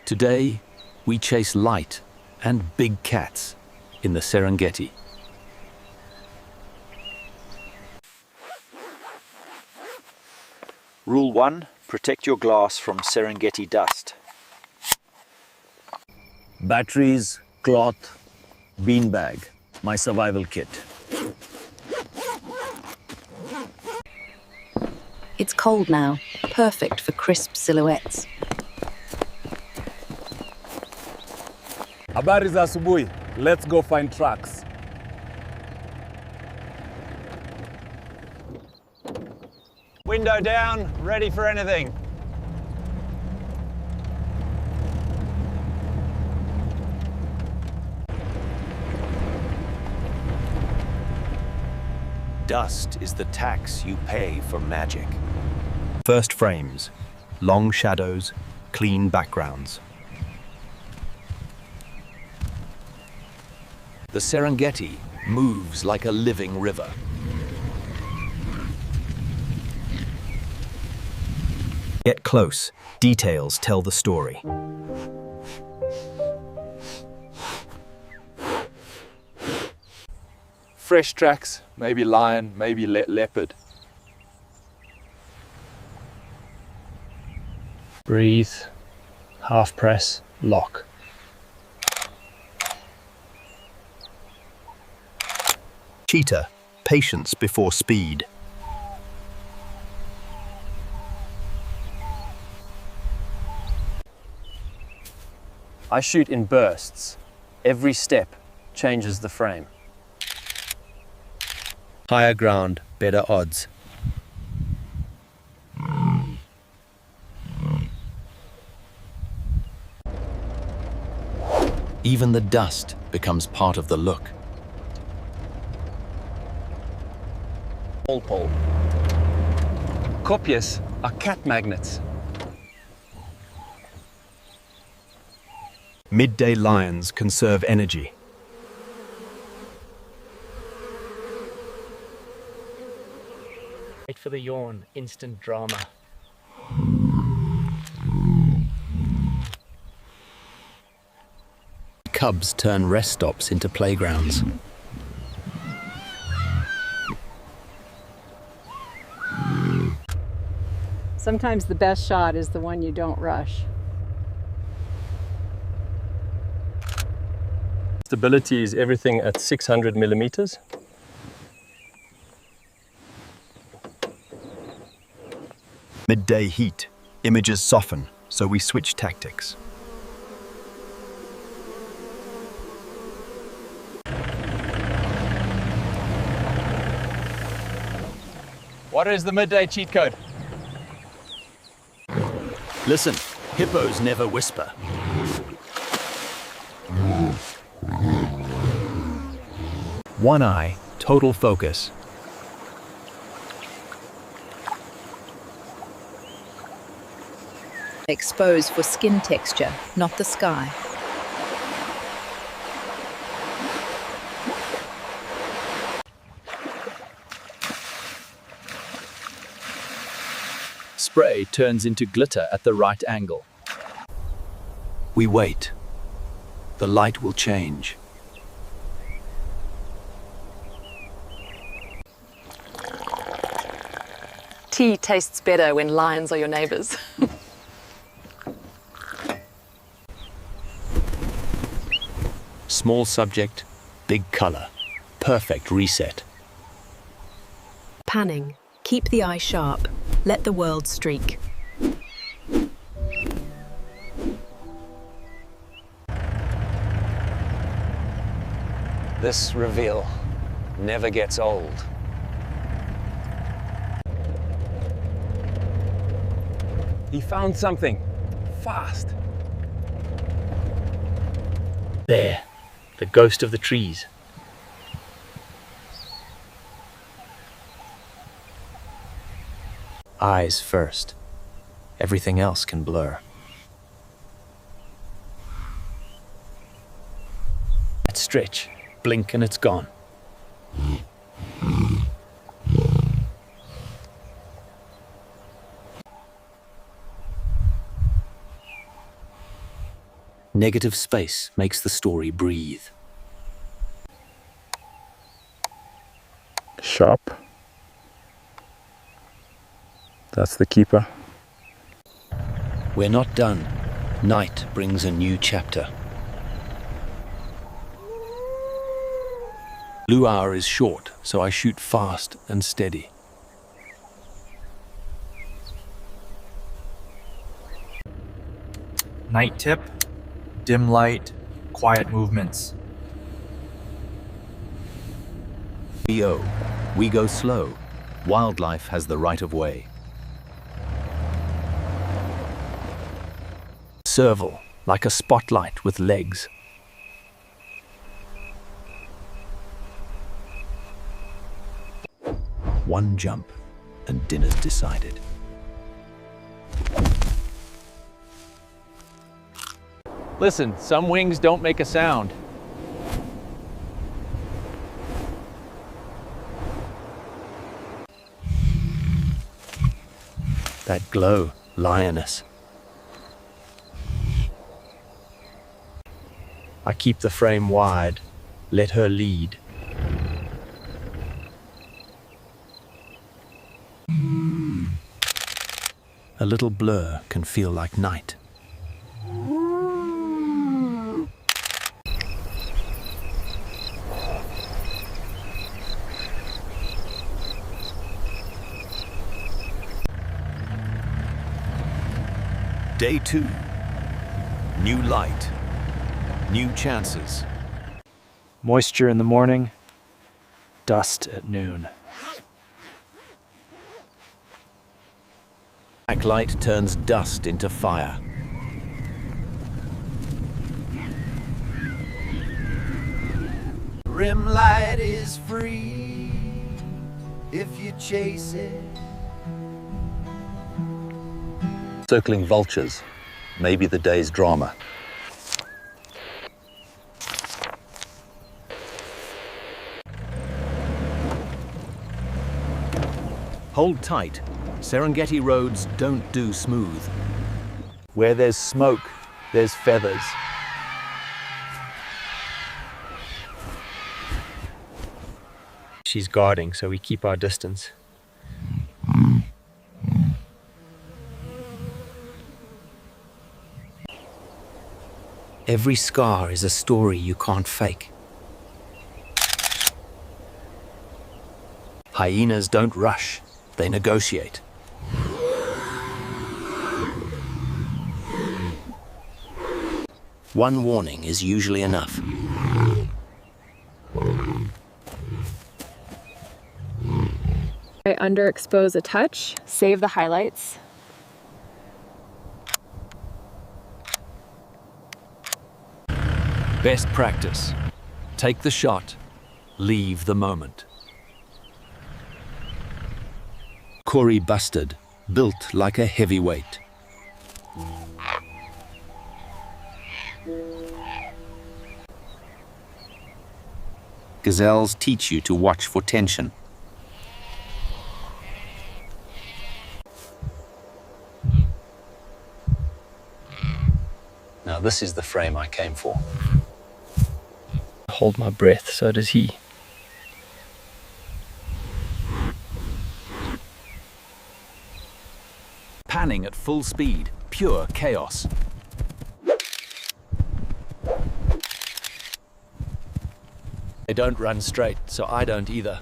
Today, we chase light and big cats in the Serengeti. Rule 1. Protect your glass from Serengeti dust. Batteries, cloth, beanbag, my survival kit. It's cold now, perfect for crisp silhouettes. Habari za asubuhi. Let's go find tracks. Window down, ready for anything. Dust is the tax you pay for magic. First frames, long shadows, clean backgrounds. The Serengeti moves like a living river. Get close. Details tell the story. Fresh tracks, maybe lion, maybe leopard. Breathe, half press, lock. Cheetah, patience before speed. I shoot in bursts. Every step changes the frame. Higher ground, better odds. Even the dust becomes part of the look. Pole. Copias are cat magnets. Midday lions conserve energy. Wait for the yawn, instant drama. Cubs turn rest stops into playgrounds. Sometimes the best shot is the one you don't rush. Stability is everything at 600 millimeters. Midday heat. Images soften, so we switch tactics. What is the midday cheat code? Listen, hippos never whisper. One eye, total focus. Expose for skin texture, not the sky. Spray turns into glitter at the right angle. We wait. The light will change. Tea tastes better when lions are your neighbors. Small subject, big color. Perfect reset. Panning. Keep the eye sharp. Let the world streak. This reveal never gets old. He found something. Fast. There, the ghost of the trees. Eyes first. Everything else can blur. That stretch. Blink and it's gone. Negative space makes the story breathe. Sharp. That's the keeper. We're not done. Night brings a new chapter. Blue hour is short, so I shoot fast and steady. Night tip, dim light, quiet movements. We go slow. Wildlife has the right of way. Serval, like a spotlight with legs. One jump, and dinner's decided. Listen, some wings don't make a sound. That glow, lioness. I keep the frame wide, let her lead. A little blur can feel like night. Day 2. New light. New chances. Moisture in the morning, dust at noon. Black light turns dust into fire. Rim light is free if you chase it. Circling vultures. Maybe the day's drama. Hold tight. Serengeti roads don't do smooth. Where there's smoke, there's feathers. She's guarding, so we keep our distance. Every scar is a story you can't fake. Hyenas don't rush, they negotiate. One warning is usually enough. I underexpose a touch, save the highlights. Best practice. Take the shot, leave the moment. Kori bustard, built like a heavyweight. Gazelles teach you to watch for tension. Now this is the frame I came for. Hold my breath, so does he. Panning at full speed, pure chaos. They don't run straight, so I don't either.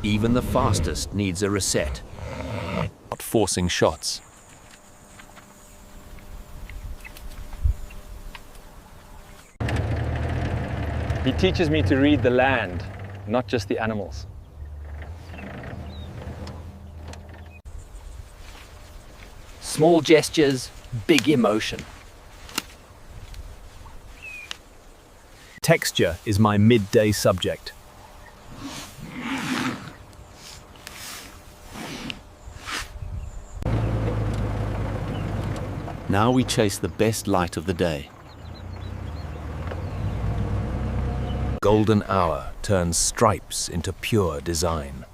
Even the fastest needs a reset. Not forcing shots. He teaches me to read the land, not just the animals. Small gestures, big emotion. Texture is my midday subject. Now we chase the best light of the day. Golden hour turns stripes into pure design.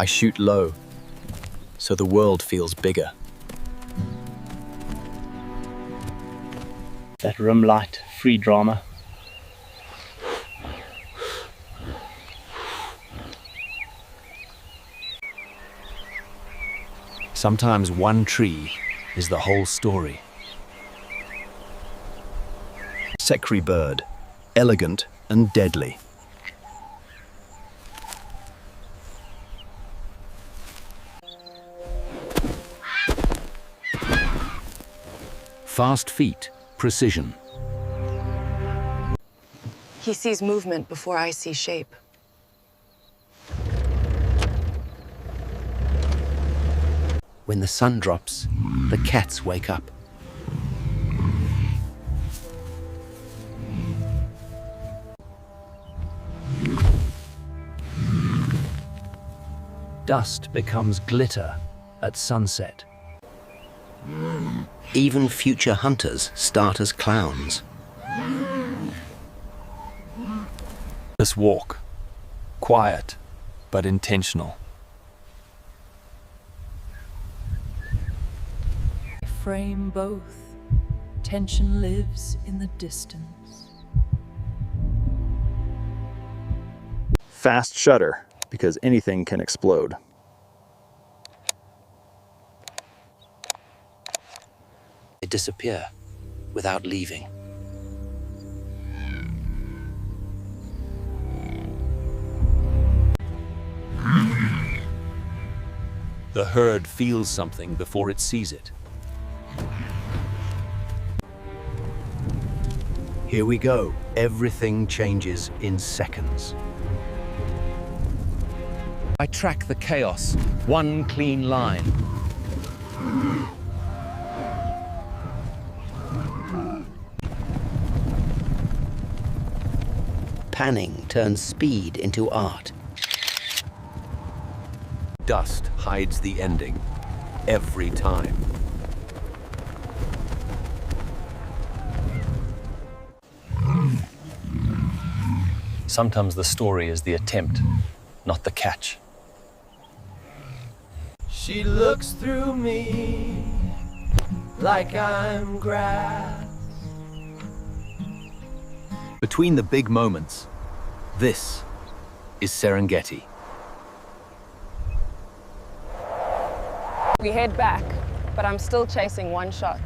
I shoot low, so the world feels bigger. That rim light, free drama. Sometimes one tree is the whole story. Secretary bird, elegant and deadly. Fast feet, precision. He sees movement before I see shape. When the sun drops, the cats wake up. Dust becomes glitter at sunset. Even future hunters start as clowns. This walk, quiet but intentional. Frame both. Tension lives in the distance. Fast shutter, because anything can explode. They disappear without leaving. The herd feels something before it sees it. Here we go. Everything changes in seconds. I track the chaos, one clean line. Panning turns speed into art. Dust hides the ending every time. Sometimes the story is the attempt, not the catch. She looks through me like I'm grass. Between the big moments, this is Serengeti. We head back, but I'm still chasing one shot.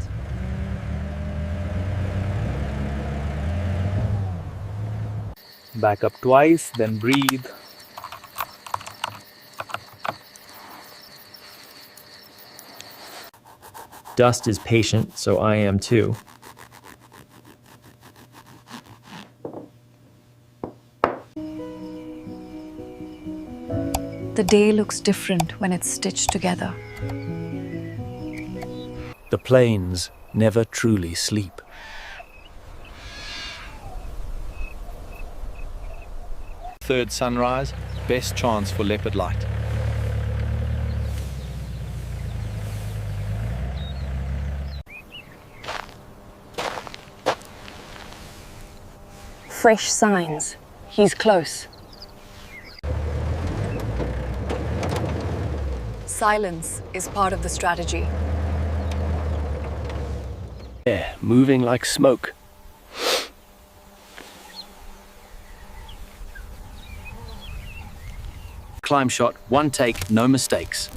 Back up twice, then breathe. Dust is patient, so I am too. The day looks different when it's stitched together. The plains never truly sleep. Third sunrise, best chance for leopard light. Fresh signs. He's close. Silence is part of the strategy. Yeah, moving like smoke. Climb shot, one take, no mistakes.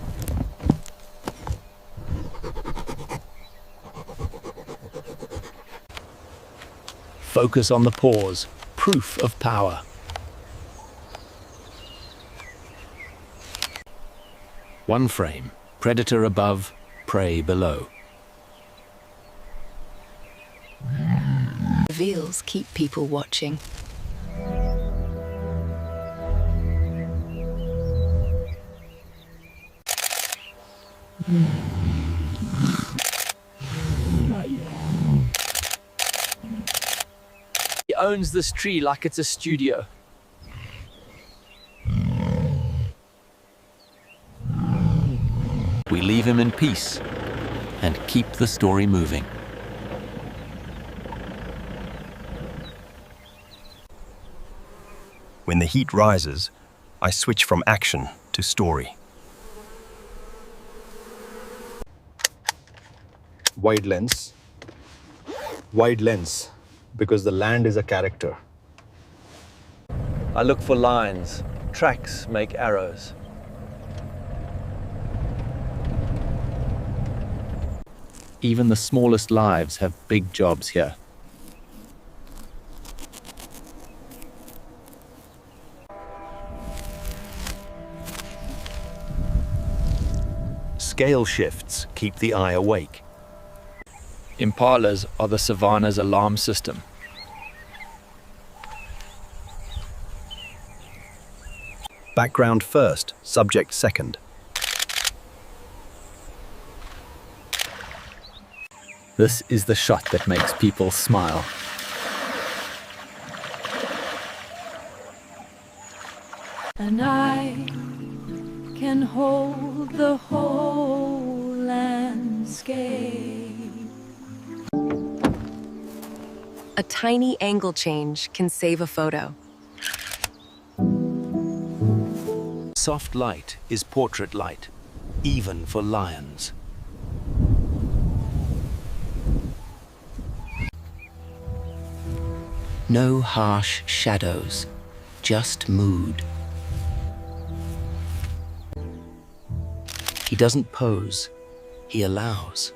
Focus on the pause. Proof of power. One frame, predator above, prey below. Reveals keep people watching. He owns this tree like it's a studio. We leave him in peace and keep the story moving. When the heat rises, I switch from action to story. Wide lens. Wide lens, because the land is a character. I look for lines. Tracks make arrows. Even the smallest lives have big jobs here. Scale shifts keep the eye awake. Impalas are the savanna's alarm system. Background first, subject second. This is the shot that makes people smile. And I can hold the whole landscape. A tiny angle change can save a photo. Soft light is portrait light, even for lions. No harsh shadows, just mood. He doesn't pose, he allows.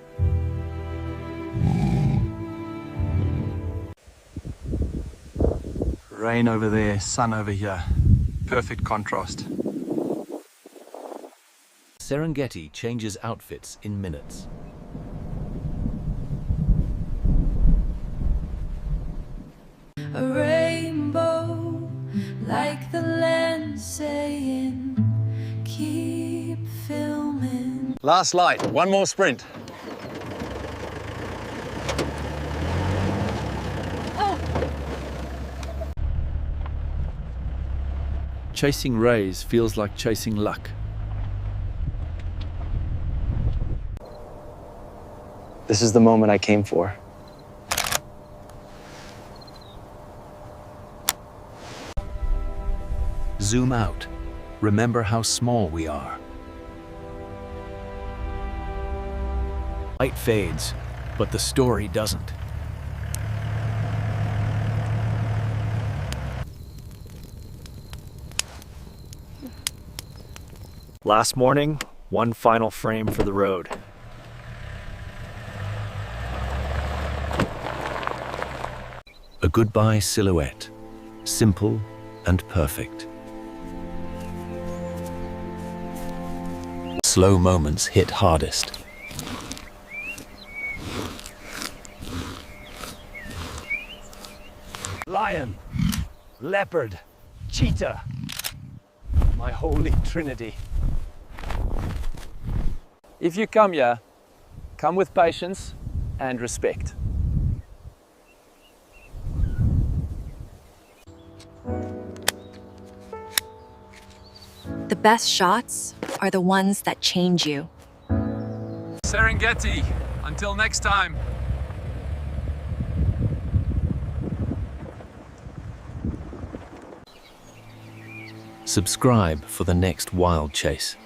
Rain over there, sun over here. Perfect contrast. Serengeti changes outfits in minutes. A rainbow, like the lens saying, keep filming. Last light, one more sprint. Chasing rays feels like chasing luck. This is the moment I came for. Zoom out. Remember how small we are. Light fades, but the story doesn't. Last morning, one final frame for the road. A goodbye silhouette, simple and perfect. Slow moments hit hardest. Lion, leopard, cheetah. My holy trinity. If you come here, come with patience and respect. The best shots are the ones that change you. Serengeti, until next time. Subscribe for the next wild chase.